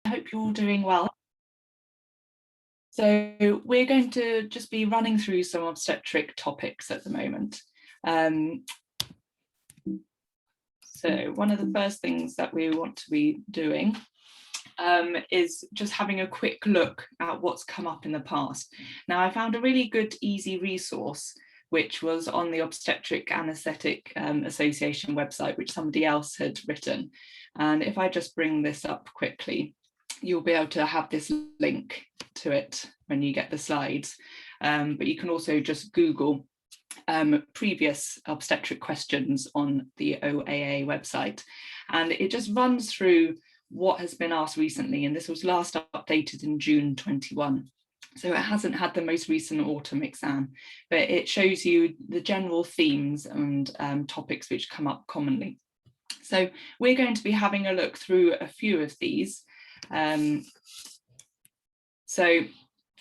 hope you're all doing well. So we're going to just be running through some obstetric topics at the moment. So one of the first things that we want to be doing is just having a quick look at what's come up in the past. Now, I found a really good, easy resource, which was on the Obstetric Anaesthetic Association website, which somebody else had written. And if I just bring this up quickly, you'll be able to have this link to it when you get the slides. But you can also just Google previous obstetric questions on the OAA website. And it just runs through what has been asked recently. And this was last updated in June 21. So it hasn't had the most recent autumn exam, but it shows you the general themes and topics which come up commonly. So we're going to be having a look through a few of these. So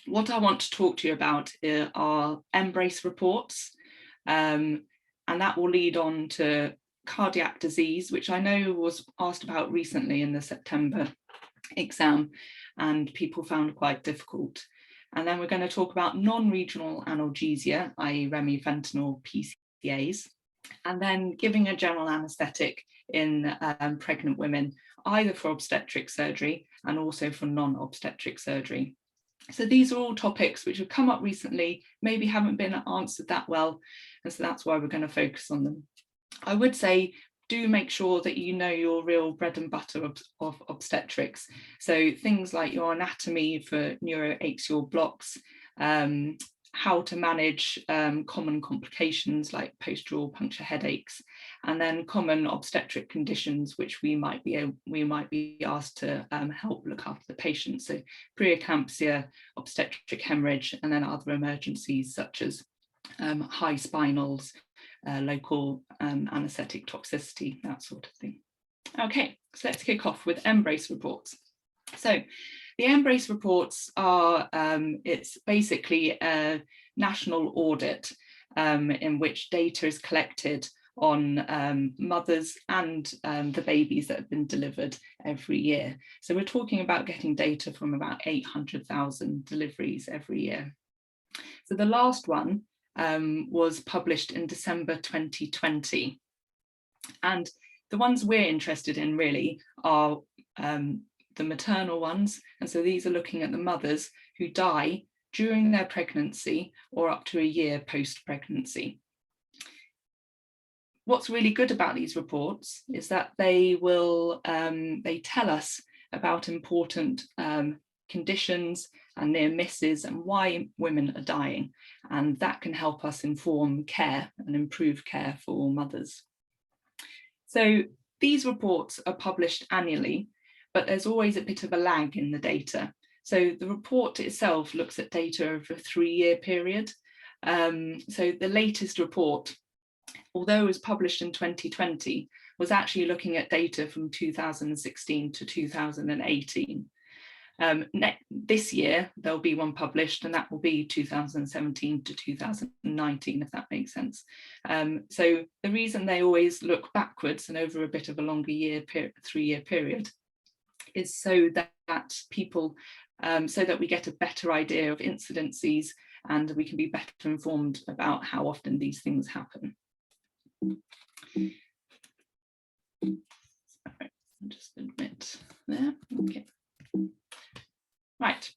what I want to talk to you about are embrace reports, and that will lead on to cardiac disease, which I know was asked about recently in the September exam and people found quite difficult. And then we're going to talk about non-regional analgesia, i.e. remifentanil PCAs, and then giving a general anaesthetic in pregnant women, either for obstetric surgery and also for non-obstetric surgery. So these are all topics which have come up recently, maybe haven't been answered that well, and so that's why we're going to focus on them. I would say do make sure that you know your real bread and butter of obstetrics. So things like your anatomy for neuroaxial blocks, how to manage common complications like post-dural puncture headaches, and then common obstetric conditions which we might be asked to help look after the patient. So preeclampsia, obstetric hemorrhage, and then other emergencies such as high spinals, local anaesthetic toxicity, that sort of thing. Okay, so let's kick off with embrace reports. So the embrace reports are, it's basically a national audit in which data is collected on mothers and the babies that have been delivered every year. So we're talking about getting data from about 800,000 deliveries every year. So the last one was published in December 2020. And the ones we're interested in really are the maternal ones. And so these are looking at the mothers who die during their pregnancy or up to a year post-pregnancy. What's really good about these reports is that they will, they tell us about important conditions and near misses and why women are dying. And that can help us inform care and improve care for mothers. So these reports are published annually, but there's always a bit of a lag in the data. So the report itself looks at data over a 3-year period. So the latest report, although it was published in 2020, was actually looking at data from 2016 to 2018. This year, there'll be one published, and that will be 2017 to 2019, if that makes sense. So the reason they always look backwards and over a bit of a longer 3-year period is so that people, so that we get a better idea of incidences and we can be better informed about how often these things happen. Sorry, just admit there, okay. Right,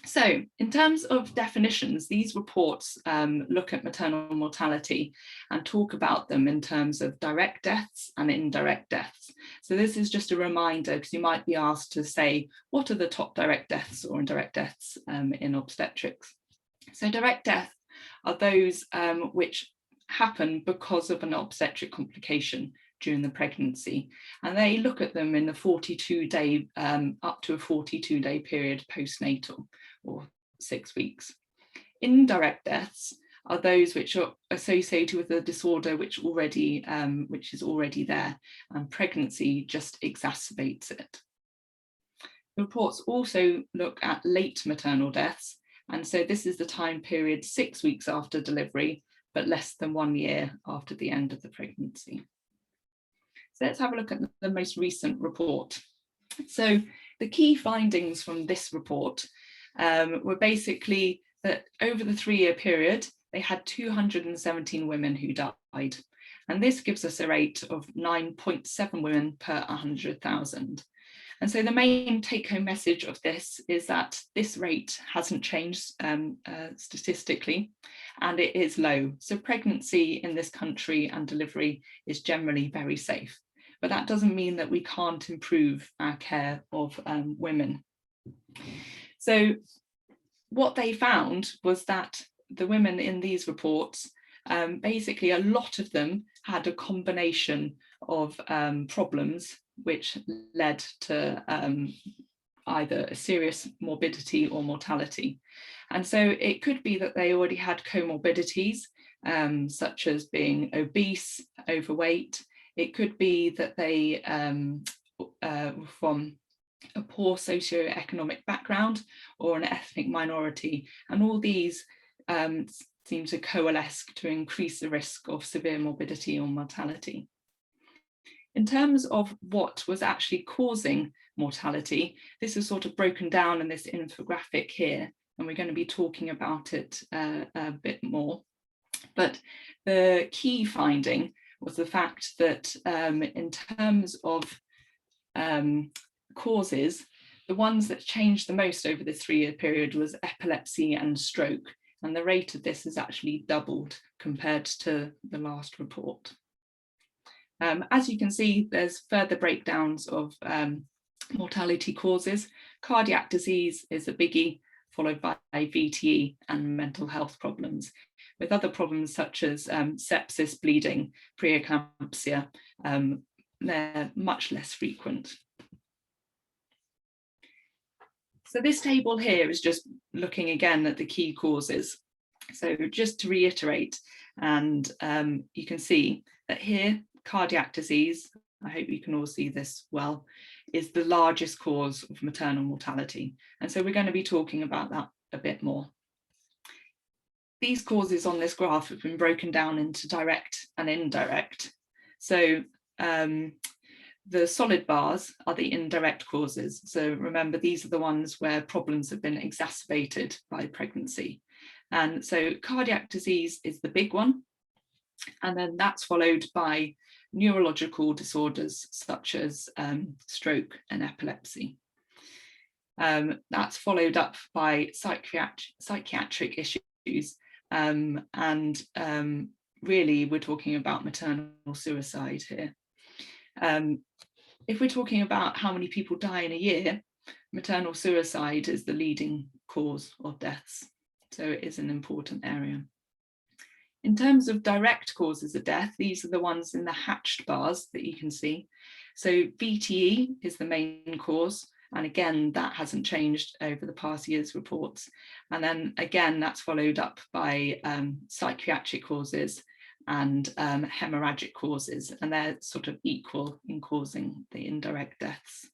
so in terms of definitions, these reports look at maternal mortality and talk about them in terms of direct deaths and indirect deaths. So this is just a reminder, because you might be asked to say, what are the top direct deaths or indirect deaths in obstetrics? So direct death are those which happen because of an obstetric complication during the pregnancy, and they look at them in a 42-day up to a 42-day period postnatal, or 6 weeks. Indirect deaths are those which are associated with a disorder which is already there, and pregnancy just exacerbates it. The reports also look at late maternal deaths, and so this is the time period 6 weeks after delivery, but less than 1 year after the end of the pregnancy. So let's have a look at the most recent report. So The key findings from this report were basically that over the 3-year period, they had 217 women who died. And this gives us a rate of 9.7 women per 100,000. And so the main take-home message of this is that this rate hasn't changed statistically, and it is low. So pregnancy in this country and delivery is generally very safe. But that doesn't mean that we can't improve our care of women. So what they found was that the women in these reports, basically a lot of them had a combination of problems which led to either a serious morbidity or mortality. And so it could be that they already had comorbidities, such as being obese, overweight. It could be that they were from a poor socioeconomic background or an ethnic minority. And all these seem to coalesce to increase the risk of severe morbidity or mortality. In terms of what was actually causing mortality, this is sort of broken down in this infographic here, and we're going to be talking about it a bit more. But the key finding was the fact that in terms of causes, the ones that changed the most over this 3-year period was epilepsy and stroke, and the rate of this has actually doubled compared to the last report. As you can see, there's further breakdowns of mortality causes. Cardiac disease is a biggie, followed by VTE and mental health problems, with other problems such as sepsis, bleeding, preeclampsia. They're much less frequent. So this table here is just looking again at the key causes. So just to reiterate, and you can see that here, cardiac disease, I hope you can all see this well, is the largest cause of maternal mortality. And so we're going to be talking about that a bit more. These causes on this graph have been broken down into direct and indirect. So the solid bars are the indirect causes. So remember, these are the ones where problems have been exacerbated by pregnancy. And so cardiac disease is the big one. And then that's followed by neurological disorders such as stroke and epilepsy. That's followed up by psychiatric issues. And really, we're talking about maternal suicide here. If we're talking about how many people die in a year, maternal suicide is the leading cause of deaths. So it is an important area. In terms of direct causes of death, these are the ones in the hatched bars that you can see. So VTE is the main cause. And again, that hasn't changed over the past year's reports. And then again, that's followed up by psychiatric causes and hemorrhagic causes, and they're sort of equal in causing the indirect deaths.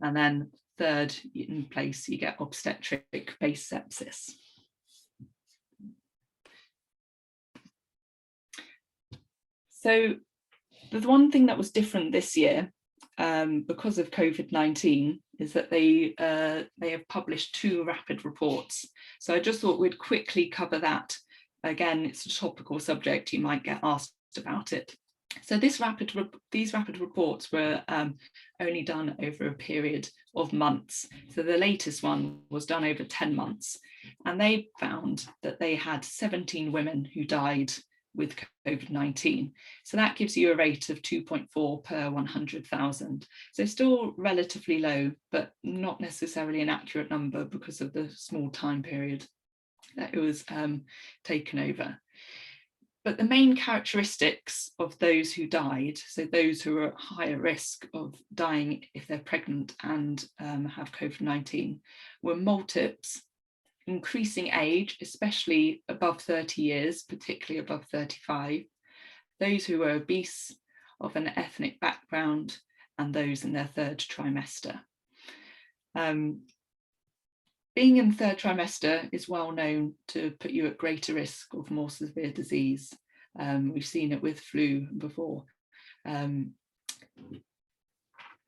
And then third in place, you get obstetric-based sepsis. So the one thing that was different this year because of COVID-19 is that they have published 2 rapid reports. So I just thought we'd quickly cover that. Again, it's a topical subject, you might get asked about it. So these rapid reports were only done over a period of months. So the latest one was done over 10 months. And they found that they had 17 women who died with COVID-19. So that gives you a rate of 2.4 per 100,000. So still relatively low, but not necessarily an accurate number because of the small time period that it was taken over. But the main characteristics of those who died, so those who are at higher risk of dying if they're pregnant and have COVID-19, were multiples, increasing age, especially above 30 years, particularly above 35, those who were obese, of an ethnic background, and those in their 3rd trimester. Being in 3rd trimester is well known to put you at greater risk of more severe disease. We've seen it with flu before.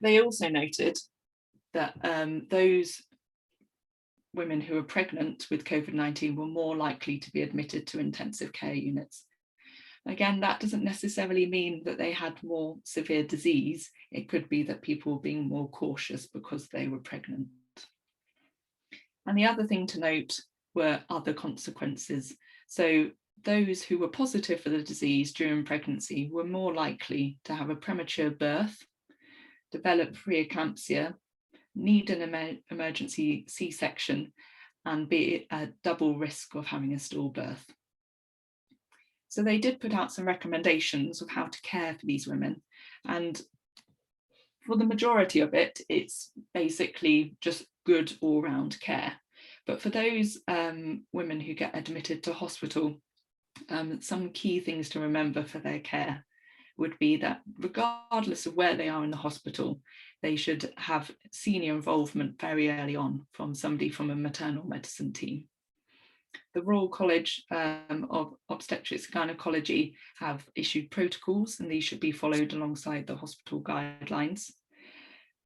They also noted that those women who were pregnant with COVID-19 were more likely to be admitted to intensive care units. Again, that doesn't necessarily mean that they had more severe disease. It could be that people were being more cautious because they were pregnant. And the other thing to note were other consequences. So those who were positive for the disease during pregnancy were more likely to have a premature birth, develop preeclampsia, need an emergency C-section, and be at double risk of having a stillbirth. So they did put out some recommendations of how to care for these women. And for the majority of it, it's basically just good all-round care. But for those women who get admitted to hospital, some key things to remember for their care would be that regardless of where they are in the hospital, they should have senior involvement very early on from somebody from a maternal medicine team. The Royal College of Obstetrics and Gynecology have issued protocols, and these should be followed alongside the hospital guidelines.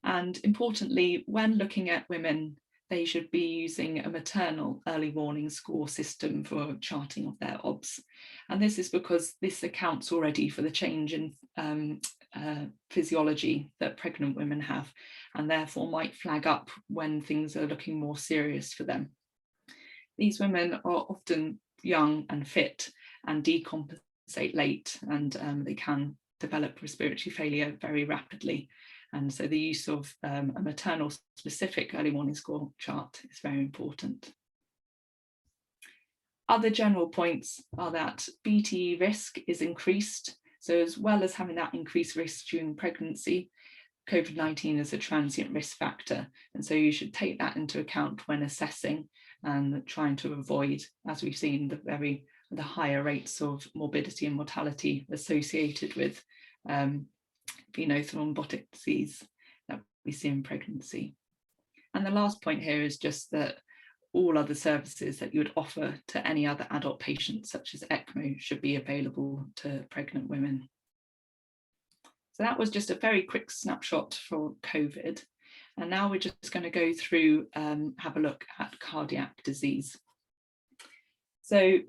And importantly, when looking at women, they should be using a maternal early warning score system for charting of their OBS. And this is because this accounts already for the change in physiology that pregnant women have, and therefore might flag up when things are looking more serious for them. These women are often young and fit and decompensate late, and they can develop respiratory failure very rapidly. And so the use of a maternal specific early warning score chart is very important. Other general points are that BTE risk is increased. So as well as having that increased risk during pregnancy, COVID-19 is a transient risk factor. And so you should take that into account when assessing and trying to avoid, as we've seen, the higher rates of morbidity and mortality associated with venous thrombotic disease that we see in pregnancy. And the last point here is just that all other services that you would offer to any other adult patient, such as ECMO, should be available to pregnant women. So that was just a very quick snapshot for COVID. And now we're just going to go through, have a look at cardiac disease. So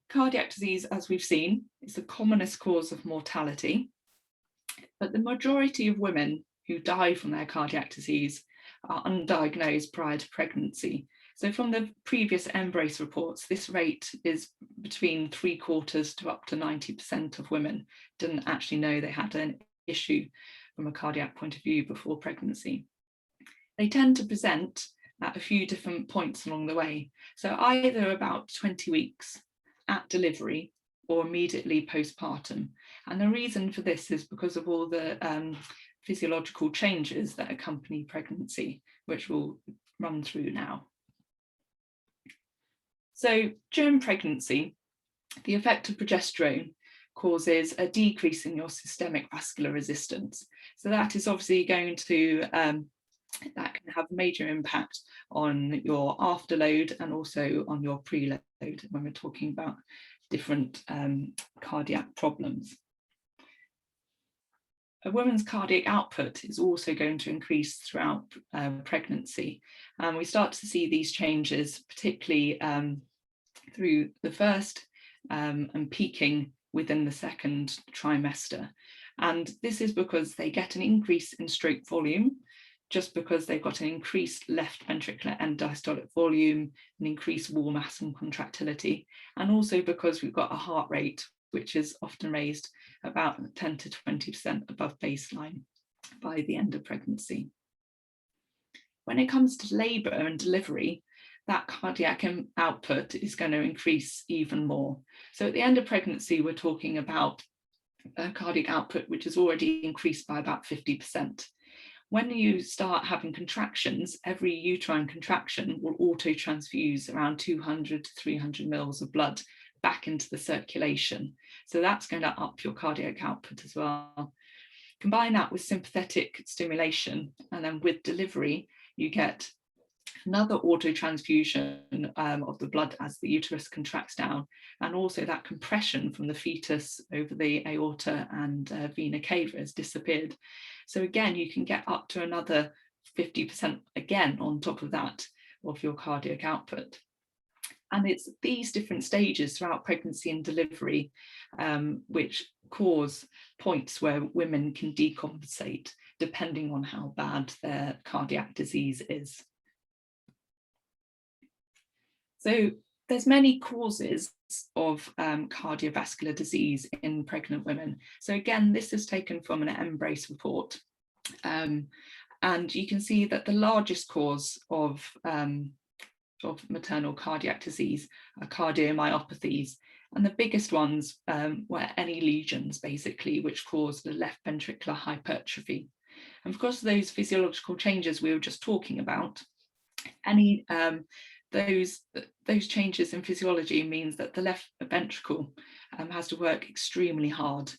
cardiac disease, as we've seen, is the commonest cause of mortality. But the majority of women who die from their cardiac disease are undiagnosed prior to pregnancy. So from the previous EMBRACE reports, this rate is between 3/4 to up to 90% of women didn't actually know they had an issue from a cardiac point of view before pregnancy. They tend to present at a few different points along the way. So either about 20 weeks at delivery or immediately postpartum. And the reason for this is because of all the physiological changes that accompany pregnancy, which we'll run through now. So during pregnancy, the effect of progesterone causes a decrease in your systemic vascular resistance. So that is obviously going to, that can have a major impact on your afterload and also on your preload when we're talking about different cardiac problems. A woman's cardiac output is also going to increase throughout pregnancy. And we start to see these changes, particularly through the first and peaking within the second trimester. And this is because they get an increase in stroke volume, just because they've got an increased left ventricular end diastolic volume, an increased wall mass and contractility, and also because we've got a heart rate which is often raised about 10 to 20% above baseline by the end of pregnancy. When it comes to labour and delivery, that cardiac output is going to increase even more. So at the end of pregnancy, we're talking about a cardiac output which is already increased by about 50%. When you start having contractions, every uterine contraction will auto-transfuse around 200 to 300 mils of blood back into the circulation. So that's going to up your cardiac output as well. Combine that with sympathetic stimulation, and then with delivery, you get another auto-transfusion of the blood as the uterus contracts down, and also that compression from the fetus over the aorta and vena cava has disappeared. So again, you can get up to another 50% again on top of that of your cardiac output. And it's these different stages throughout pregnancy and delivery which cause points where women can decompensate depending on how bad their cardiac disease is. So there's many causes of cardiovascular disease in pregnant women. So again, this is taken from an Embrace report. And you can see that the largest cause of maternal cardiac disease are cardiomyopathies, and the biggest ones were any lesions, basically, which cause the left ventricular hypertrophy. And because of those physiological changes we were just talking about, any those changes in physiology means that the left ventricle has to work extremely hard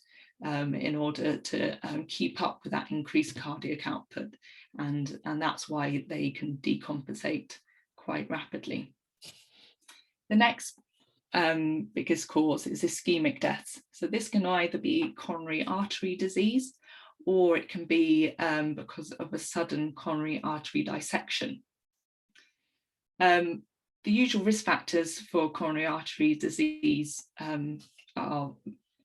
in order to keep up with that increased cardiac output, and that's why they can decompensate quite rapidly. The next biggest cause is ischemic deaths. So this can either be coronary artery disease, or it can be because of a sudden coronary artery dissection. The usual risk factors for coronary artery disease are,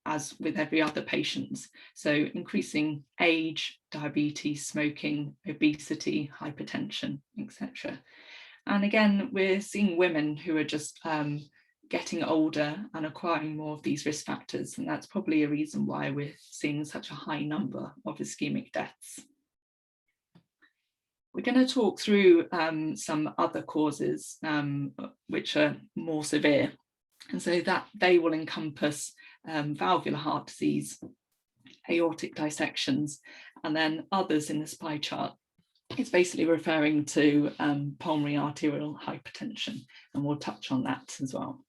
as with every other patient, so increasing age, diabetes, smoking, obesity, hypertension, etc. And again, we're seeing women who are just getting older and acquiring more of these risk factors, and that's probably a reason why we're seeing such a high number of ischemic deaths. We're going to talk through some other causes which are more severe, and so that they will encompass valvular heart disease, aortic dissections, and then others in this pie chart. It's basically referring to pulmonary arterial hypertension, and we'll touch on that as well.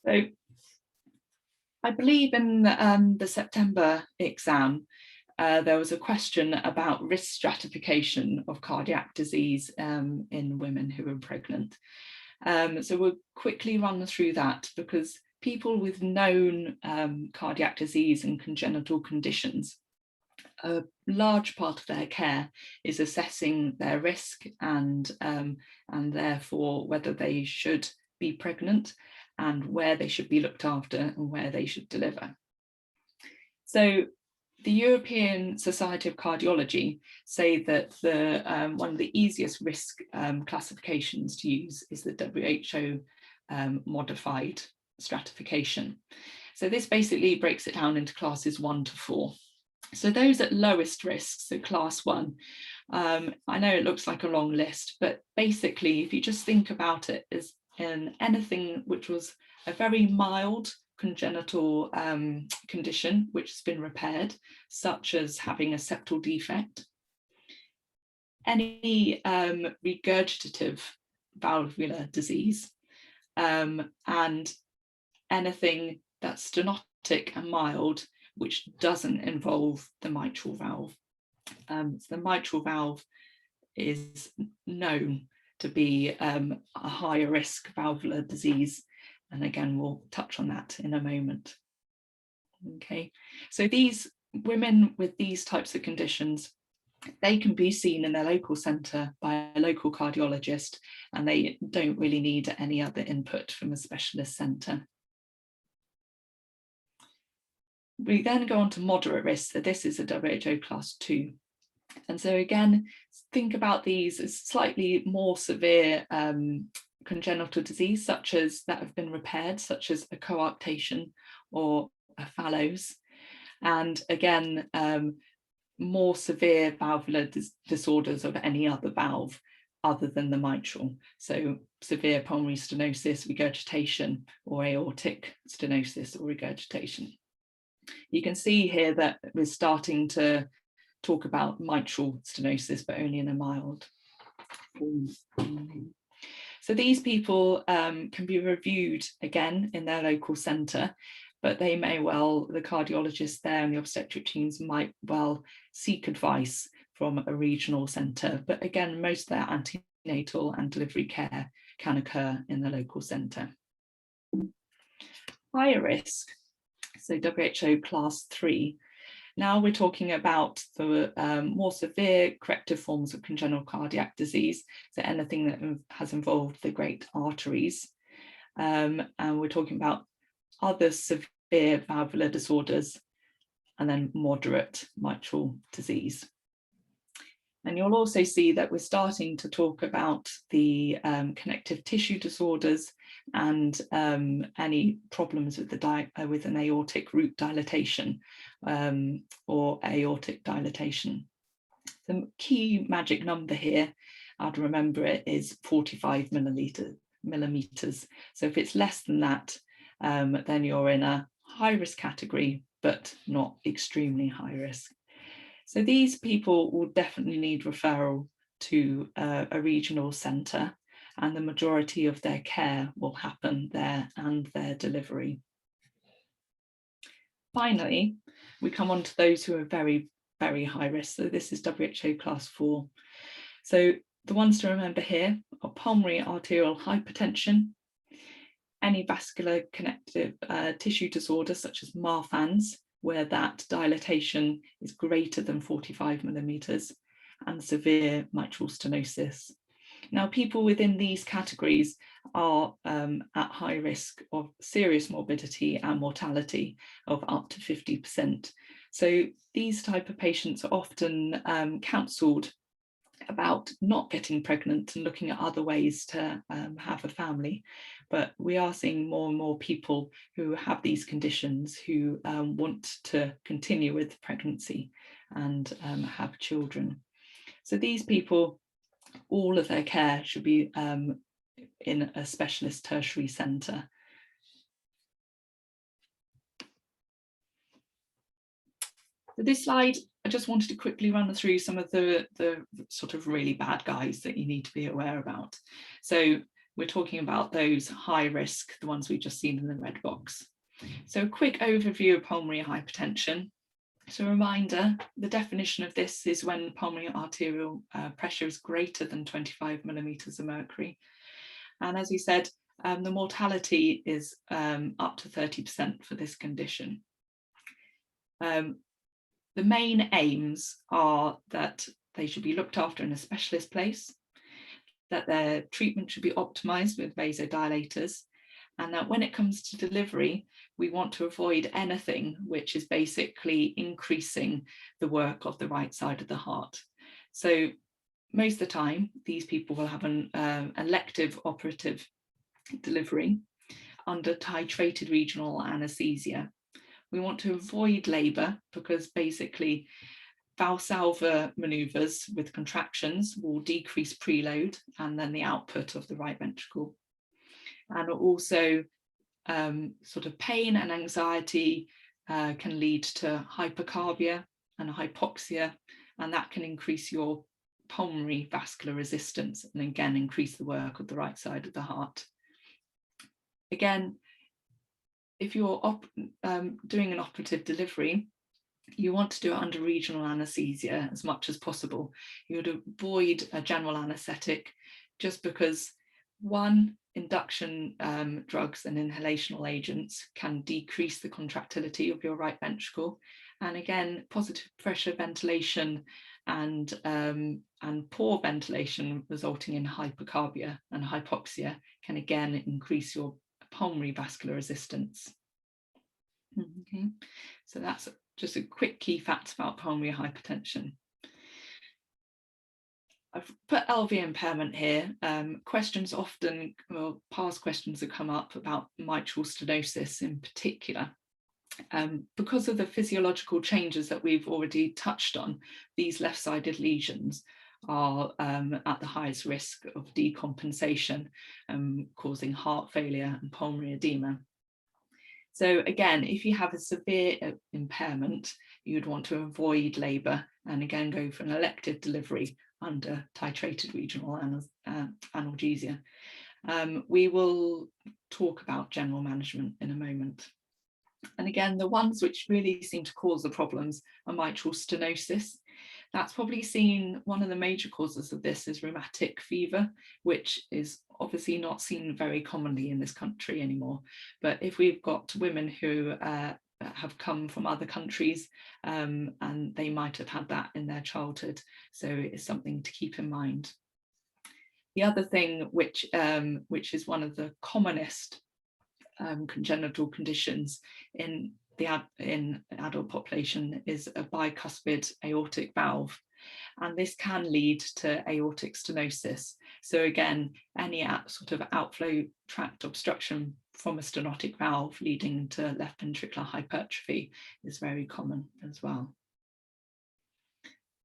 So I believe in the September exam, there was a question about risk stratification of cardiac disease in women who are pregnant. So we'll quickly run through that, because people with known cardiac disease and congenital conditions, a large part of their care is assessing their risk and therefore whether they should be pregnant and where they should be looked after and where they should deliver. So the European Society of Cardiology say that one of the easiest risk classifications to use is the WHO modified stratification. So this basically breaks it down into classes 1 to 4. So those at lowest risk, so class 1, I know it looks like a long list, but basically if you just think about it as in anything which was a very mild congenital condition which has been repaired, such as having a septal defect, any regurgitative valvular disease, and anything that's stenotic and mild which doesn't involve the mitral valve. So the mitral valve is known to be a higher risk valvular disease, and again we'll touch on that in a moment. Okay, so these women with these types of conditions, they can be seen in their local centre by a local cardiologist, and they don't really need any other input from a specialist centre. We then go on to moderate risk, so this is a WHO class 2. And so again, think about these as slightly more severe congenital disease, such as that have been repaired, such as a coarctation or a Fallows. And again, more severe valvular disorders of any other valve other than the mitral. So severe pulmonary stenosis, regurgitation, or aortic stenosis or regurgitation. You can see here that we're starting to talk about mitral stenosis, but only in a mild form. So these people can be reviewed again in their local centre, but they may well, the cardiologists there and the obstetric teams might well seek advice from a regional centre. But again, most of their antenatal and delivery care can occur in the local centre. Higher risk, so WHO class 3, Now we're talking about the more severe corrective forms of congenital cardiac disease, so anything that has involved the great arteries. And we're talking about other severe valvular disorders, and then moderate mitral disease. And you'll also see that we're starting to talk about the connective tissue disorders and any problems with with an aortic root dilatation or aortic dilatation. The key magic number here, I'd remember it, is 45 millimeters. So if it's less than that, then you're in a high risk category, but not extremely high risk. So these people will definitely need referral to a regional centre, and the majority of their care will happen there and their delivery. Finally, we come on to those who are very, very high risk. So this is WHO class 4. So the ones to remember here are pulmonary arterial hypertension, any vascular connective tissue disorder such as Marfan's, where that dilatation is greater than 45 millimeters, and severe mitral stenosis. Now, people within these categories are at high risk of serious morbidity and mortality of up to 50%. So these type of patients are often counselled about not getting pregnant and looking at other ways to have a family. But we are seeing more and more people who have these conditions who want to continue with pregnancy and have children. So these people, all of their care should be in a specialist tertiary centre. So this slide, I just wanted to quickly run through some of the sort of really bad guys that you need to be aware about. So we're talking about those high risk, the ones we've just seen in the red box. So a quick overview of pulmonary hypertension. So a reminder, the definition of this is when pulmonary arterial pressure is greater than 25 millimeters of mercury. And as you said, the mortality is up to 30% for this condition. The main aims are that they should be looked after in a specialist place, that their treatment should be optimized with vasodilators, and that when it comes to delivery, we want to avoid anything which is basically increasing the work of the right side of the heart. So most of the time, these people will have an elective operative delivery under titrated regional anaesthesia. We want to avoid labour because basically Valsalva manoeuvres with contractions will decrease preload and then the output of the right ventricle. And also sort of pain and anxiety can lead to hypercarbia and hypoxia, and that can increase your pulmonary vascular resistance and again increase the work of the right side of the heart. Again, if you're doing an operative delivery, you want to do it under regional anaesthesia as much as possible. You would avoid a general anaesthetic just because, one, induction drugs and inhalational agents can decrease the contractility of your right ventricle. And again, positive pressure ventilation and poor ventilation resulting in hypercarbia and hypoxia can again increase your pulmonary vascular resistance. Okay, so that's just a quick key fact about pulmonary hypertension. I've put LV impairment here. Questions often, well, past questions have come up about mitral stenosis in particular. Because of the physiological changes that we've already touched on, these left-sided lesions are at the highest risk of decompensation, causing heart failure and pulmonary edema. So again, if you have a severe impairment, you would want to avoid labour and again go for an elective delivery under titrated regional analgesia. We will talk about general management in a moment. And again, the ones which really seem to cause the problems are mitral stenosis. That's probably seen, one of the major causes of this is rheumatic fever, which is obviously not seen very commonly in this country anymore. But if we've got women who have come from other countries, and they might have had that in their childhood. So it's something to keep in mind. The other thing, which is one of the commonest congenital conditions in adult population, is a bicuspid aortic valve, and this can lead to aortic stenosis. So again, any sort of outflow tract obstruction from a stenotic valve leading to left ventricular hypertrophy is very common as well.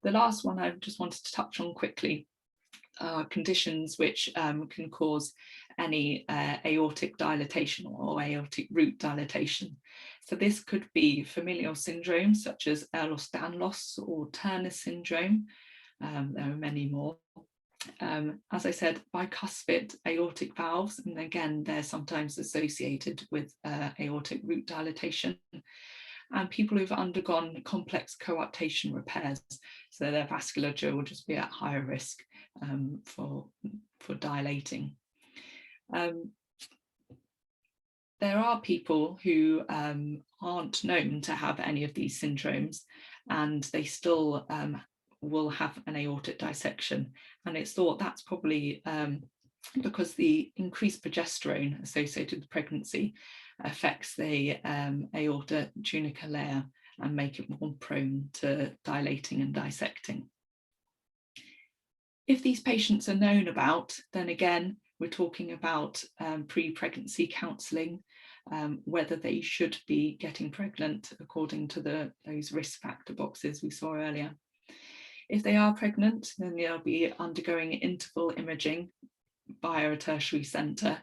The last one I just wanted to touch on quickly are conditions which can cause any aortic dilatation or aortic root dilatation. So this could be familial syndromes such as Ehlers-Danlos or Turner syndrome. There are many more. As I said, bicuspid aortic valves, and again, they're sometimes associated with aortic root dilatation. And people who've undergone complex coarctation repairs, so their vasculature will just be at higher risk for dilating. There are people who aren't known to have any of these syndromes, and they still will have an aortic dissection, and it's thought that's probably because the increased progesterone associated with pregnancy affects the aorta tunica layer and make it more prone to dilating and dissecting. If these patients are known about, then again, we're talking about pre-pregnancy counselling, whether they should be getting pregnant according to those risk factor boxes we saw earlier. If they are pregnant, then they'll be undergoing interval imaging via a tertiary centre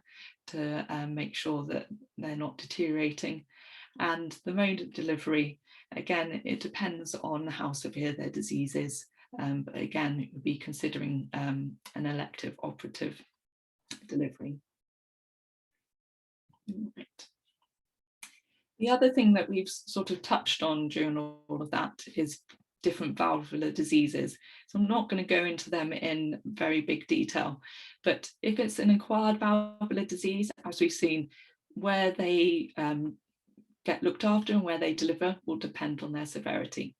to make sure that they're not deteriorating. And the mode of delivery, again, it depends on how severe their disease is. But again, it would be considering an elective operative delivery. Right. The other thing that we've sort of touched on during all of that is different valvular diseases. So I'm not going to go into them in very big detail, but if it's an acquired valvular disease, as we've seen, where they get looked after and where they deliver will depend on their severity.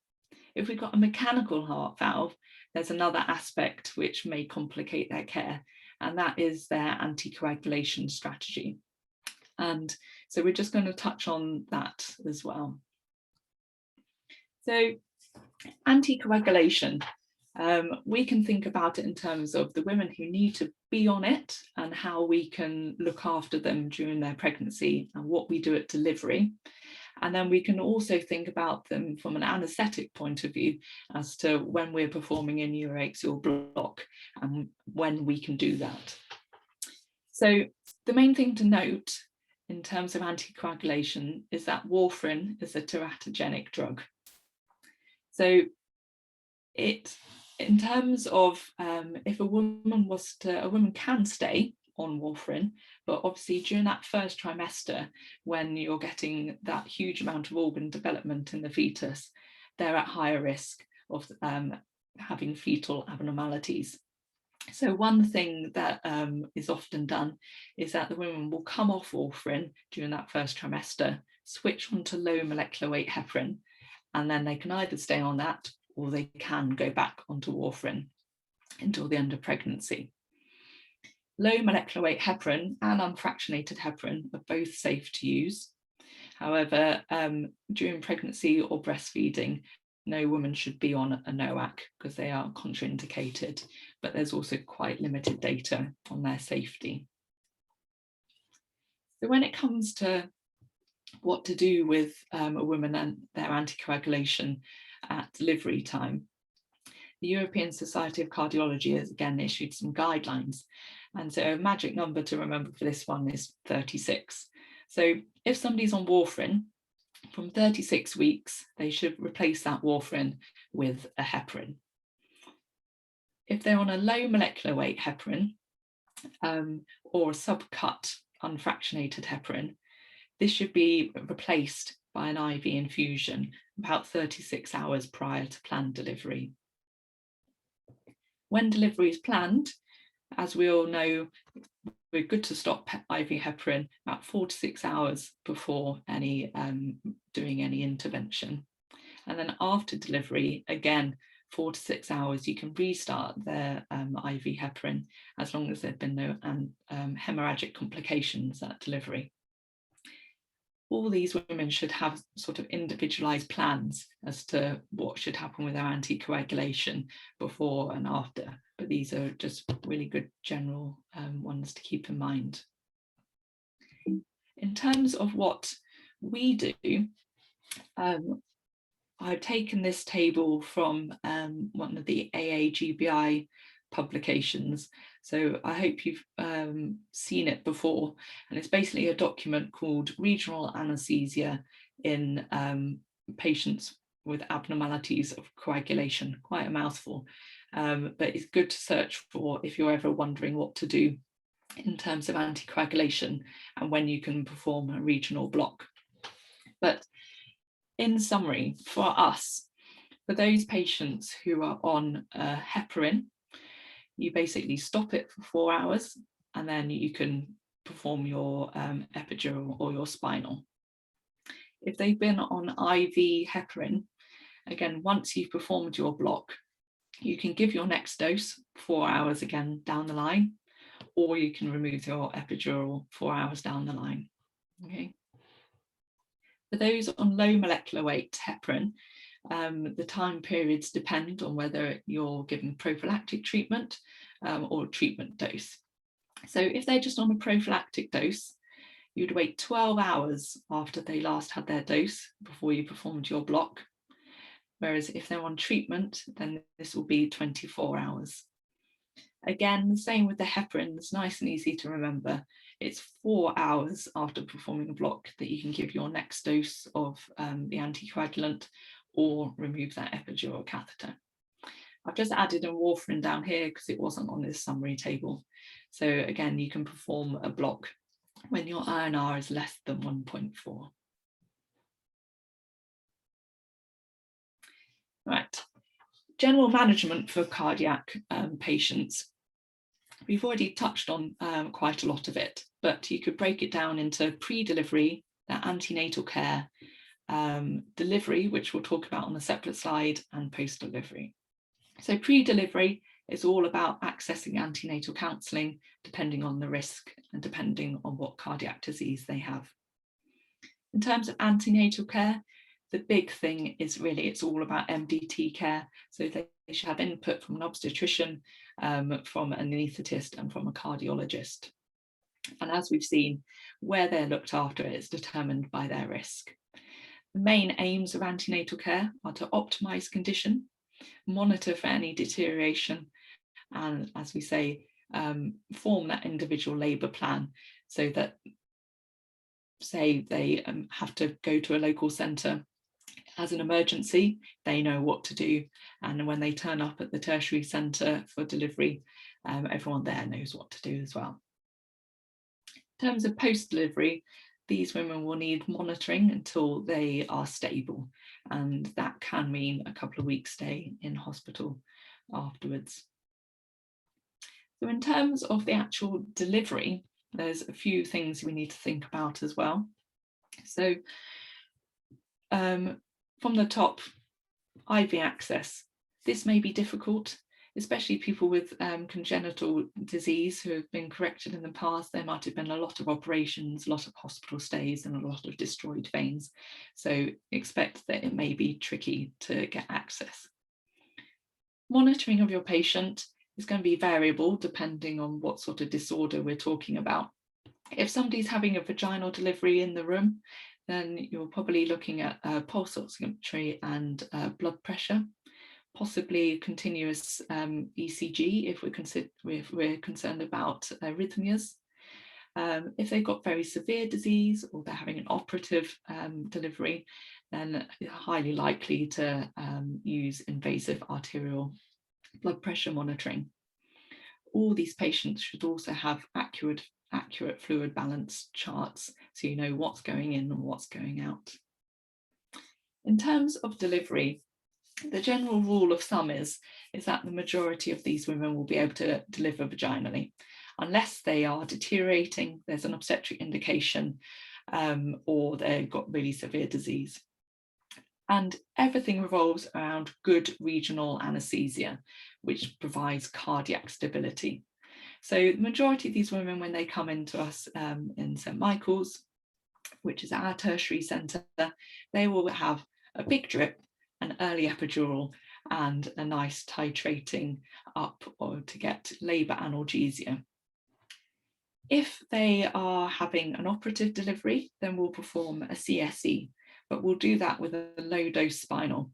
If we've got a mechanical heart valve, there's another aspect which may complicate their care, and that is their anticoagulation strategy. And so we're just going to touch on that as well. So anticoagulation, we can think about it in terms of the women who need to be on it and how we can look after them during their pregnancy and what we do at delivery. And then we can also think about them from an anaesthetic point of view as to when we're performing a neuroaxial block and when we can do that. So the main thing to note in terms of anticoagulation is that warfarin is a teratogenic drug. So in terms of if a woman can stay on warfarin, but obviously during that first trimester, when you're getting that huge amount of organ development in the fetus, they're at higher risk of having fetal abnormalities. So one thing that is often done is that the women will come off warfarin during that first trimester, switch onto low molecular weight heparin, and then they can either stay on that or they can go back onto warfarin until the end of pregnancy. Low molecular weight heparin and unfractionated heparin are both safe to use. However, during pregnancy or breastfeeding, no woman should be on a NOAC because they are contraindicated, but there's also quite limited data on their safety. So when it comes to what to do with a woman and their anticoagulation at delivery time, the European Society of Cardiology has again issued some guidelines. And so a magic number to remember for this one is 36. So if somebody's on warfarin, from 36 weeks, they should replace that warfarin with a heparin. If they're on a low molecular weight heparin or a subcut unfractionated heparin, this should be replaced by an IV infusion about 36 hours prior to planned delivery. When delivery is planned, as we all know, we're good to stop IV heparin about 4 to 6 hours before any doing any intervention. And then after delivery, again, 4 to 6 hours, you can restart their IV heparin as long as there have been no hemorrhagic complications at delivery. All these women should have sort of individualized plans as to what should happen with their anticoagulation before and after, but these are just really good general ones to keep in mind. In terms of what we do, I've taken this table from one of the AAGBI publications, so I hope you've seen it before, and it's basically a document called Regional Anaesthesia in Patients with Abnormalities of Coagulation. Quite a mouthful, but it's good to search for if you're ever wondering what to do in terms of anticoagulation and when you can perform a regional block. But in summary, for us, for those patients who are on heparin, you basically stop it for 4 hours and then you can perform your epidural or your spinal. If they've been on IV heparin, again, once you've performed your block, you can give your next dose 4 hours again down the line, or you can remove your epidural 4 hours down the line. Okay. For those on low molecular weight heparin, the time periods depend on whether you're given prophylactic treatment or treatment dose. So if they're just on a prophylactic dose, you'd wait 12 hours after they last had their dose before you performed your block. Whereas if they're on treatment, then this will be 24 hours. Again, the same with the heparin, it's nice and easy to remember. It's 4 hours after performing a block that you can give your next dose of the anticoagulant or remove that epidural catheter. I've just added a warfarin down here because it wasn't on this summary table. So again, you can perform a block when your INR is less than 1.4. Right, general management for cardiac patients. We've already touched on quite a lot of it, but you could break it down into pre-delivery, the antenatal care, delivery, which we'll talk about on a separate slide, and post-delivery. So pre-delivery is all about accessing antenatal counselling, depending on the risk and depending on what cardiac disease they have. In terms of antenatal care, the big thing is really it's all about MDT care. So they should have input from an obstetrician, from an anaesthetist and from a cardiologist. And as we've seen, where they're looked after is determined by their risk. The main aims of antenatal care are to optimise condition, monitor for any deterioration, and as we say, form that individual labour plan so that, say they have to go to a local centre as an emergency, they know what to do, and when they turn up at the tertiary centre for delivery, everyone there knows what to do as well. In terms of post-delivery, these women will need monitoring until they are stable, and that can mean a couple of weeks stay in hospital afterwards. So in terms of the actual delivery, there's a few things we need to think about as well. So from the top, IV access. This may be difficult, especially people with congenital disease who have been corrected in the past. There might have been a lot of operations, a lot of hospital stays and a lot of destroyed veins. So expect that it may be tricky to get access. Monitoring of your patient is going to be variable depending on what sort of disorder we're talking about. If somebody's having a vaginal delivery in the room, then you're probably looking at pulse oximetry and blood pressure, possibly continuous ECG if we're concerned about arrhythmias. If they've got very severe disease or they're having an operative delivery, then it's highly likely to use invasive arterial blood pressure monitoring. All these patients should also have accurate fluid balance charts, so you know what's going in and what's going out. In terms of delivery, the general rule of thumb is that the majority of these women will be able to deliver vaginally. unless they are deteriorating, there's an obstetric indication, or they've got really severe disease. And everything revolves around good regional anaesthesia, which provides cardiac stability. So the majority of these women, when they come into us in St Michael's, which is our tertiary centre, they will have a big drip, an early epidural, and a nice titrating up or to get labour analgesia. If they are having an operative delivery, then we'll perform a CSE, but we'll do that with a low dose spinal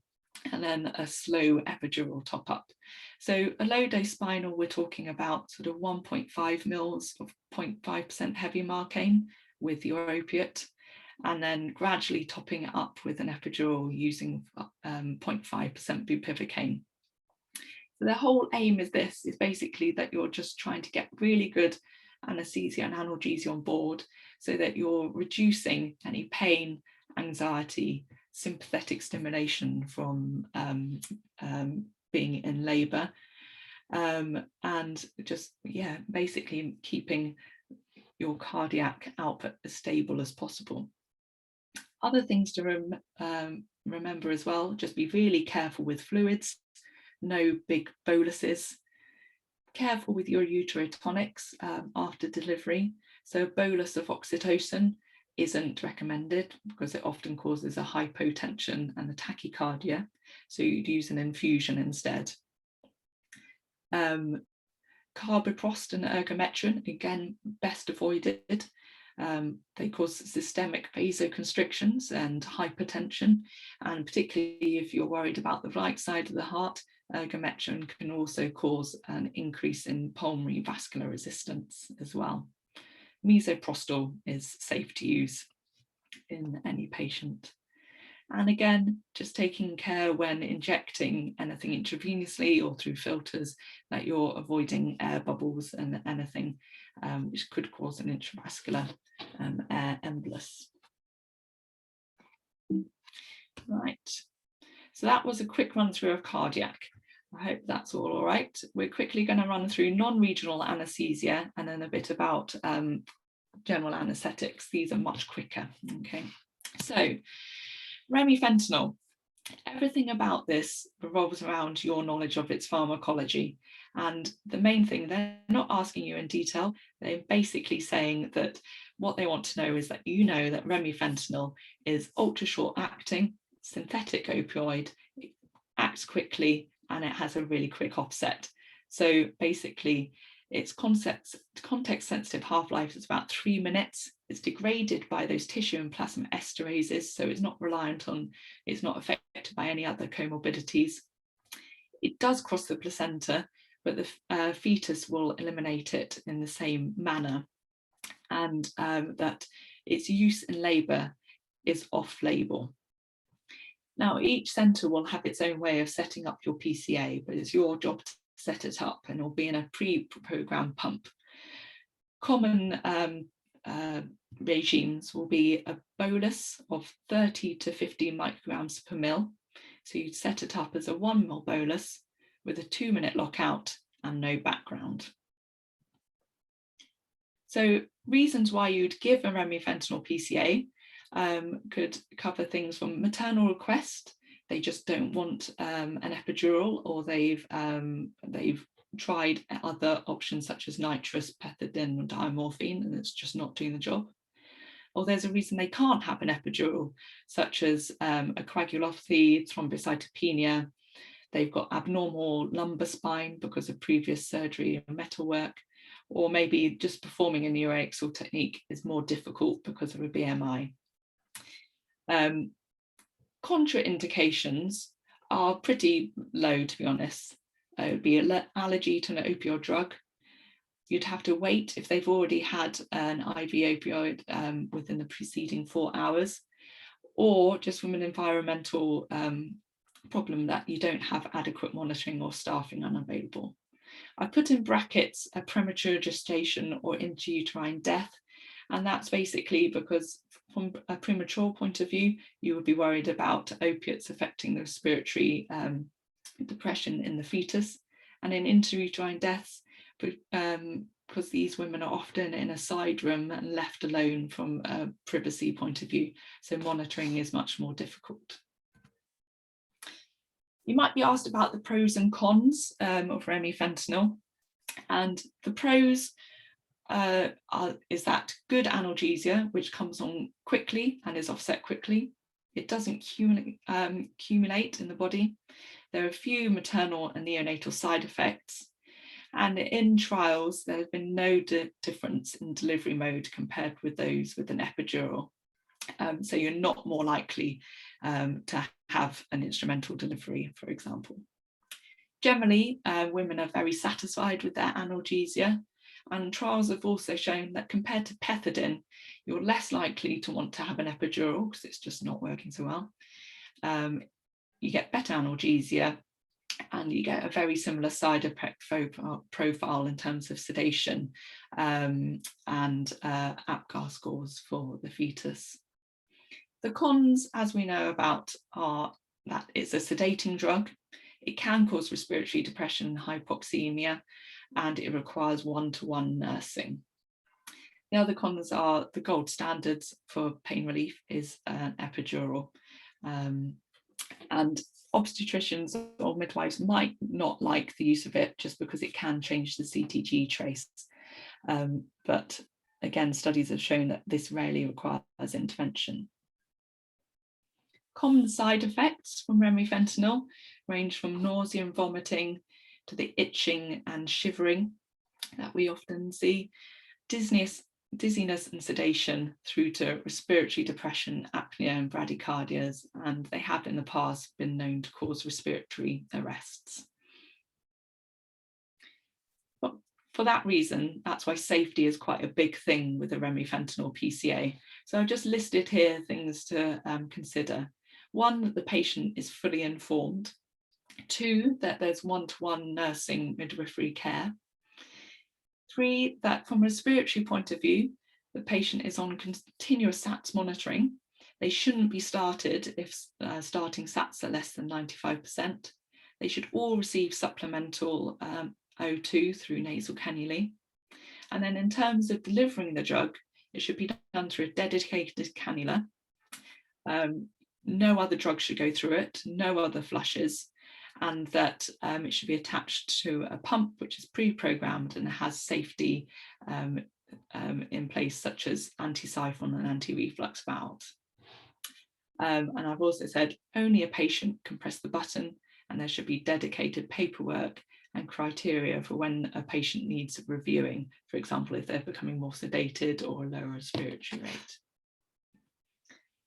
and then a slow epidural top up. So a low dose spinal, we're talking about sort of 1.5 mils of 0.5% heavy marcaine with your opiate, and then gradually topping it up with an epidural using 0.5% bupivacaine. So the whole aim is basically that you're just trying to get really good anaesthesia and analgesia on board so that you're reducing any pain, anxiety, sympathetic stimulation from being in labour, and just, yeah, basically keeping your cardiac output as stable as possible. Other things to remember as well, just be really careful with fluids, no big boluses. Careful with your uterotonics after delivery. So a bolus of oxytocin isn't recommended because it often causes a hypotension and a tachycardia. So you'd use an infusion instead. Carboprost and ergometrin, again, best avoided. They cause systemic vasoconstrictions and hypertension, and particularly if you're worried about the right side of the heart, ergometrin can also cause an increase in pulmonary vascular resistance as well. Misoprostol is safe to use in any patient. And again, just taking care when injecting anything intravenously or through filters that you're avoiding air bubbles and anything which could cause an intravascular air embolus. Right, so that was a quick run through of cardiac. I hope that's all right. We're quickly going to run through non-regional anaesthesia and then a bit about general anaesthetics. These are much quicker. Okay, so remifentanil. Everything about this revolves around your knowledge of its pharmacology. And the main thing, they're not asking you in detail. They're basically saying that what they want to know is that you know that remifentanil is ultra short acting, synthetic opioid, it acts quickly, and it has a really quick offset. So basically, its context sensitive half-life is about 3 minutes. It's degraded by those tissue and plasma esterases, so it's not reliant on, it's not affected by any other comorbidities. It does cross the placenta, but the fetus will eliminate it in the same manner, and that its use in labour is off-label. Now, each centre will have its own way of setting up your PCA, but it's your job to set it up, and it'll be in a pre-programmed pump. Common regimes will be a bolus of 30 to 50 micrograms per mil. So you'd set it up as a 1 ml bolus with a 2-minute lockout and no background. So reasons why you'd give a remifentanil PCA could cover things from maternal request. They just don't want an epidural, or they've tried other options such as nitrous, pethidine, or diamorphine, and it's just not doing the job. Or there's a reason they can't have an epidural, such as a coagulopathy, thrombocytopenia. They've got abnormal lumbar spine because of previous surgery or metalwork, or maybe just performing a neuroaxial technique is more difficult because of a BMI. Contraindications are pretty low, to be honest. It would be an allergy to an opioid drug. You'd have to wait if they've already had an IV opioid within the preceding 4 hours, or just from an environmental problem that you don't have adequate monitoring or staffing unavailable. I put in brackets a premature gestation or intrauterine death, and that's basically because from a premature point of view, you would be worried about opiates affecting the respiratory depression in the fetus, and in intrauterine deaths, because these women are often in a side room and left alone from a privacy point of view. So monitoring is much more difficult. You might be asked about the pros and cons of remifentanil. And the pros is that good analgesia, which comes on quickly and is offset quickly. It doesn't accumulate in the body. There are few maternal and neonatal side effects. And in trials, there has been no difference in delivery mode compared with those with an epidural. So you're not more likely to have an instrumental delivery, for example. Generally, women are very satisfied with their analgesia, and trials have also shown that compared to pethidine, you're less likely to want to have an epidural because it's just not working so well. You get better analgesia, and you get a very similar side effect profile in terms of sedation and APGAR scores for the fetus. The cons, as we know about, are that it's a sedating drug. It can cause respiratory depression and hypoxemia, and it requires one-to-one nursing. The other cons are the gold standards for pain relief is an epidural. And obstetricians or midwives might not like the use of it just because it can change the CTG trace. But again, studies have shown that this rarely requires intervention. Common side effects from remifentanil range from nausea and vomiting to the itching and shivering that we often see, dizziness and sedation, through to respiratory depression, apnea and bradycardias, and they have in the past been known to cause respiratory arrests. But for that reason, that's why safety is quite a big thing with the remifentanil PCA. So I've just listed here things to consider. 1, that the patient is fully informed. 2, that there's one-to-one nursing midwifery care. 3, that from a respiratory point of view, the patient is on continuous SATs monitoring. They shouldn't be started if starting SATs are less than 95%. They should all receive supplemental O2 through nasal cannulae. And then in terms of delivering the drug, it should be done through a dedicated cannula. No other drug should go through it, no other flushes, and that it should be attached to a pump which is pre-programmed and has safety in place, such as anti-siphon and anti-reflux valves. And I've also said only a patient can press the button, and there should be dedicated paperwork and criteria for when a patient needs reviewing, for example, if they're becoming more sedated or a lower respiratory rate.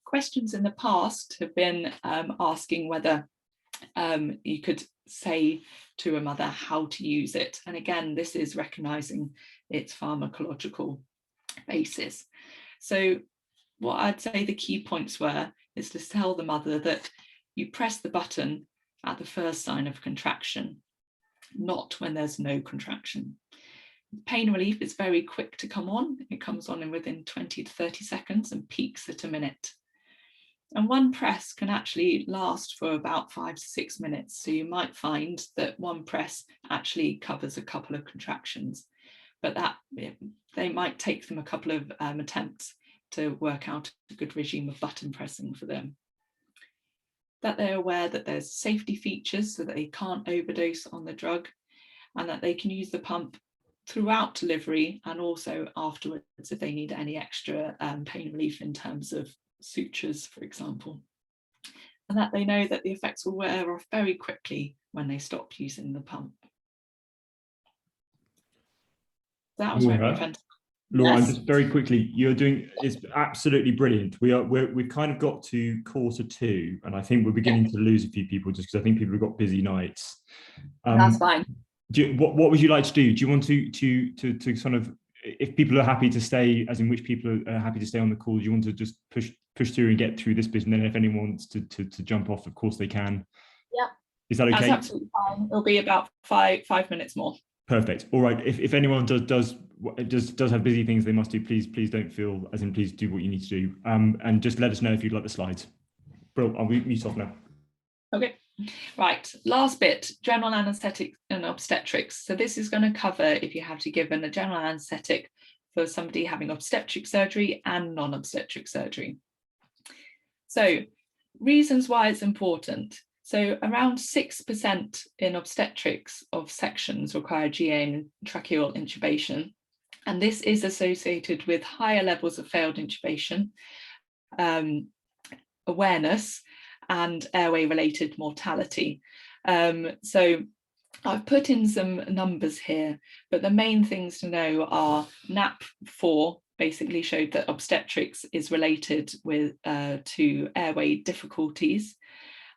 Questions in the past have been asking whether you could say to a mother how to use it. And again, this is recognising its pharmacological basis. So what I'd say the key points were is to tell the mother that you press the button at the first sign of contraction, not when there's no contraction. Pain relief is very quick to come on. It comes on in within 20 to 30 seconds and peaks at a minute. And one press can actually last for about 5 to 6 minutes. So you might find that one press actually covers a couple of contractions, but that they might take them a couple of attempts to work out a good regime of button pressing for them. That they're aware that there's safety features so that they can't overdose on the drug, and that they can use the pump throughout delivery and also afterwards if they need any extra pain relief in terms of sutures, for example, and that they know that the effects will wear off very quickly when they stop using the pump. That was remifentanil. Laura, Yes. I'm just very quickly, it's absolutely brilliant. We've kind of got to 1:45, and I think we're beginning to lose a few people just because I think people have got busy nights. That's fine. What would you like to do? Do you want to sort of, if people are happy to stay, as in which people are happy to stay on the call, do you want to just push through and get through this bit, and then if anyone wants to jump off, of course they can. Yeah. Is that okay? That's absolutely fine. It'll be about five minutes more. Perfect. All right. If anyone does have busy things they must do, please don't feel, as in please do what you need to do. And just let us know if you'd like the slides. Bro, I'll mute off now. Okay. Right, last bit, general anaesthetic and obstetrics. So this is going to cover if you have to give a general anaesthetic for somebody having obstetric surgery and non-obstetric surgery. So reasons why it's important. So around 6% in obstetrics of sections require GA and tracheal intubation. And this is associated with higher levels of failed intubation, awareness, and airway-related mortality. So I've put in some numbers here, but the main things to know are NAP4 basically showed that obstetrics is related with to airway difficulties,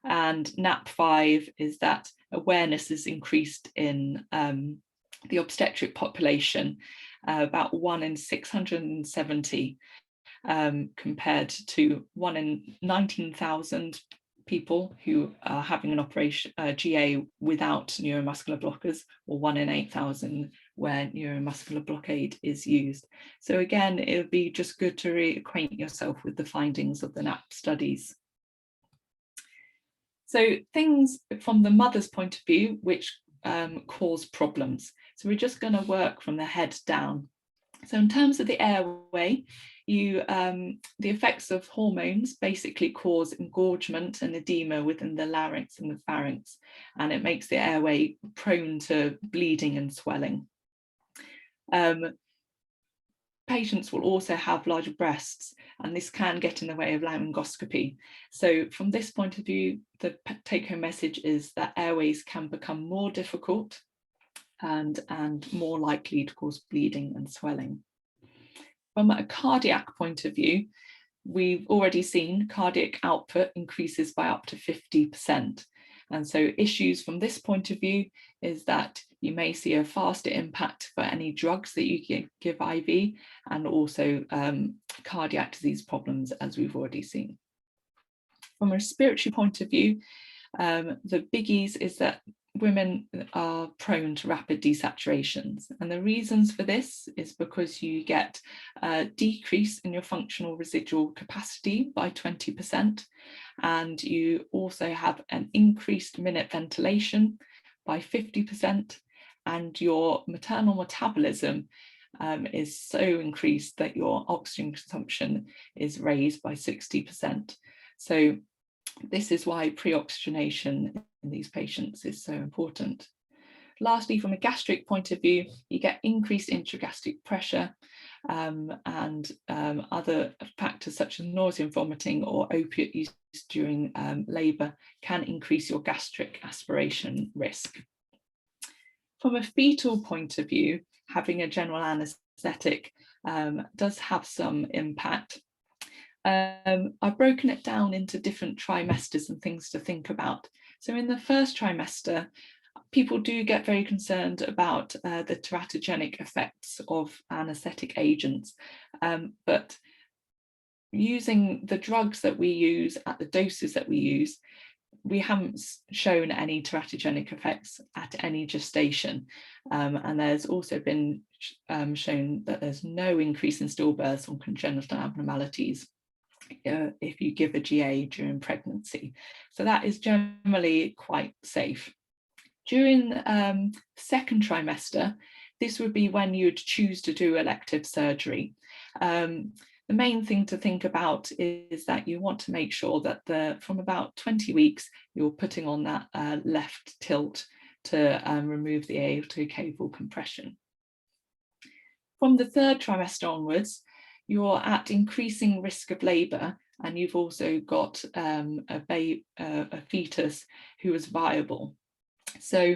and NAP5 is that awareness is increased in the obstetric population, about 1 in 670 compared to 1 in 19,000 people who are having an operation GA without neuromuscular blockers, or 1 in 8,000 where neuromuscular blockade is used. So again, it would be just good to reacquaint yourself with the findings of the NAP studies. So things from the mother's point of view which cause problems. So we're just going to work from the head down. So in terms of the airway, the effects of hormones basically cause engorgement and edema within the larynx and the pharynx, and it makes the airway prone to bleeding and swelling. Patients will also have larger breasts, and this can get in the way of laryngoscopy. So from this point of view, the take-home message is that airways can become more difficult and more likely to cause bleeding and swelling. From a cardiac point of view, we've already seen cardiac output increases by up to 50%. And so issues from this point of view is that you may see a faster impact for any drugs that you give IV, and also cardiac disease problems, as we've already seen. From a respiratory point of view, the biggies is that women are prone to rapid desaturations, and the reasons for this is because you get a decrease in your functional residual capacity by 20%, and you also have an increased minute ventilation by 50%, and your maternal metabolism is so increased that your oxygen consumption is raised by 60%. So this is why pre-oxygenation in these patients is so important. Lastly, from a gastric point of view, you get increased intragastric pressure, and other factors such as nausea and vomiting or opiate use during labour can increase your gastric aspiration risk. From a fetal point of view, having a general anaesthetic does have some impact. I've broken it down into different trimesters and things to think about. So in the first trimester, people do get very concerned about the teratogenic effects of anaesthetic agents, but using the drugs that we use at the doses that we use, we haven't shown any teratogenic effects at any gestation, and there's also been shown that there's no increase in stillbirths or congenital abnormalities if you give a GA during pregnancy. So that is generally quite safe. During second trimester, this would be when you'd choose to do elective surgery. The main thing to think about is that you want to make sure that from about 20 weeks, you're putting on that left tilt to remove the aortocaval compression. From the third trimester onwards, you're at increasing risk of labour, and you've also got a fetus who is viable. So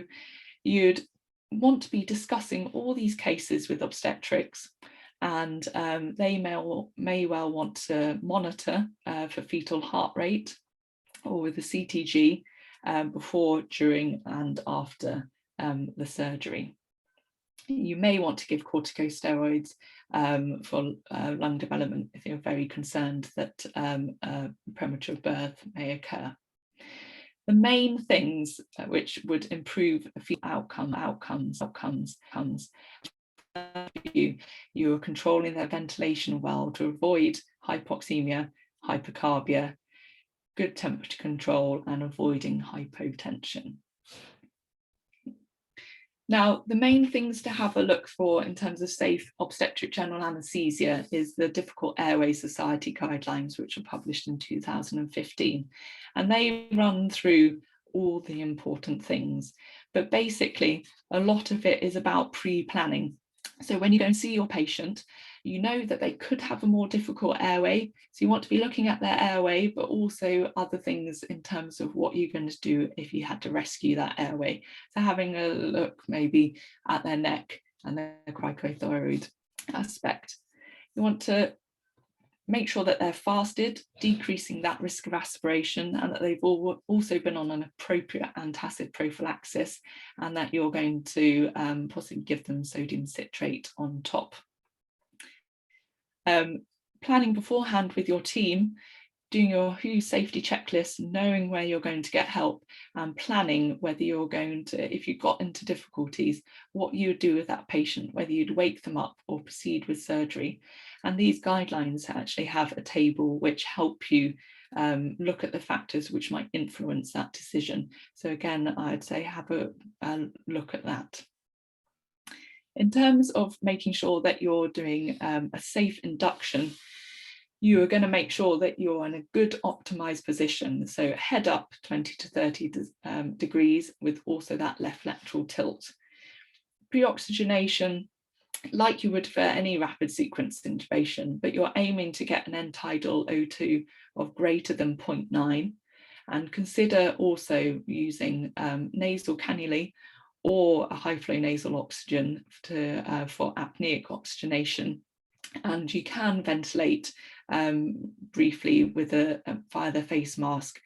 you'd want to be discussing all these cases with obstetrics, and they may well want to monitor for fetal heart rate or with a CTG before, during and after the surgery. You may want to give corticosteroids for lung development if you're very concerned that premature birth may occur. The main things which would improve fetal outcomes, you are controlling their ventilation well to avoid hypoxemia, hypercarbia, good temperature control and avoiding hypotension. Now, the main things to have a look for in terms of safe obstetric general anaesthesia is the Difficult Airway Society guidelines, which were published in 2015. And they run through all the important things. But basically, a lot of it is about pre-planning. So when you go and see your patient, you know that they could have a more difficult airway. So you want to be looking at their airway, but also other things in terms of what you're going to do if you had to rescue that airway. So having a look maybe at their neck and their cricothyroid aspect. You want to make sure that they're fasted, decreasing that risk of aspiration, and that they've also been on an appropriate antacid prophylaxis, and that you're going to possibly give them sodium citrate on top. Planning beforehand with your team, doing your WHO safety checklist, knowing where you're going to get help, and planning whether you're going to, if you got into difficulties, what you would do with that patient, whether you'd wake them up or proceed with surgery. And these guidelines actually have a table which help you look at the factors which might influence that decision. So again, I'd say have a look at that. In terms of making sure that you're doing a safe induction, you are going to make sure that you're in a good optimized position. So head up 20 to 30 degrees with also that left lateral tilt. Pre-oxygenation, like you would for any rapid sequence intubation, but you're aiming to get an end tidal O2 of greater than 0.9, and consider also using nasal cannulae or a high flow nasal oxygen for apneic oxygenation. And you can ventilate briefly with via the face mask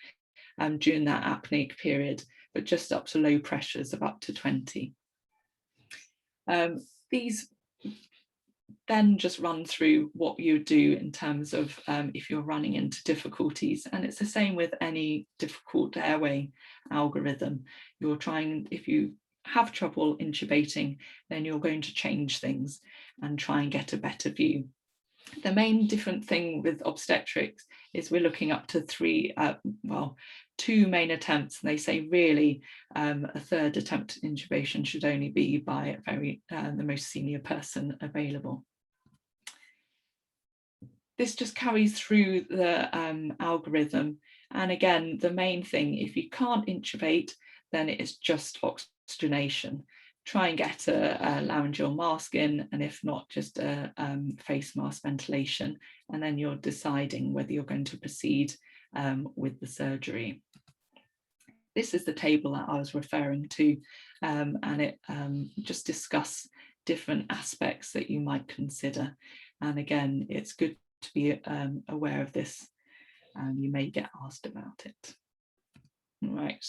during that apneic period, but just up to low pressures of up to 20. These then just run through what you do in terms of if you're running into difficulties. And it's the same with any difficult airway algorithm. You're trying, if you have trouble intubating, then you're going to change things and try and get a better view. The main different thing with obstetrics is we're looking up to two main attempts, and they say really a third attempt at intubation should only be by the most senior person available. This just carries through the algorithm, and again, the main thing, if you can't intubate, then it is just oxygenation. Try and get a laryngeal mask in, and if not, just a face mask ventilation, and then you're deciding whether you're going to proceed with the surgery. This is the table that I was referring to, and it just discuss different aspects that you might consider. And again, it's good to be aware of this, and you may get asked about it. Right,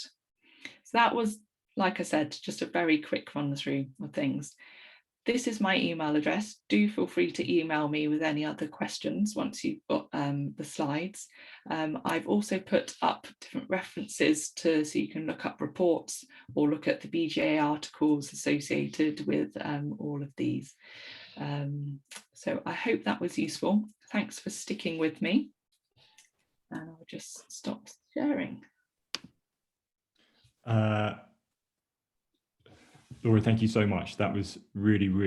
so that was, like I said, just a very quick run through of things. This is my email address. Do feel free to email me with any other questions once you've got the slides. I've also put up different references so you can look up reports or look at the BGA articles associated with all of these. So I hope that was useful. Thanks for sticking with me. And I'll just stop sharing. Laura, thank you so much. That was really, really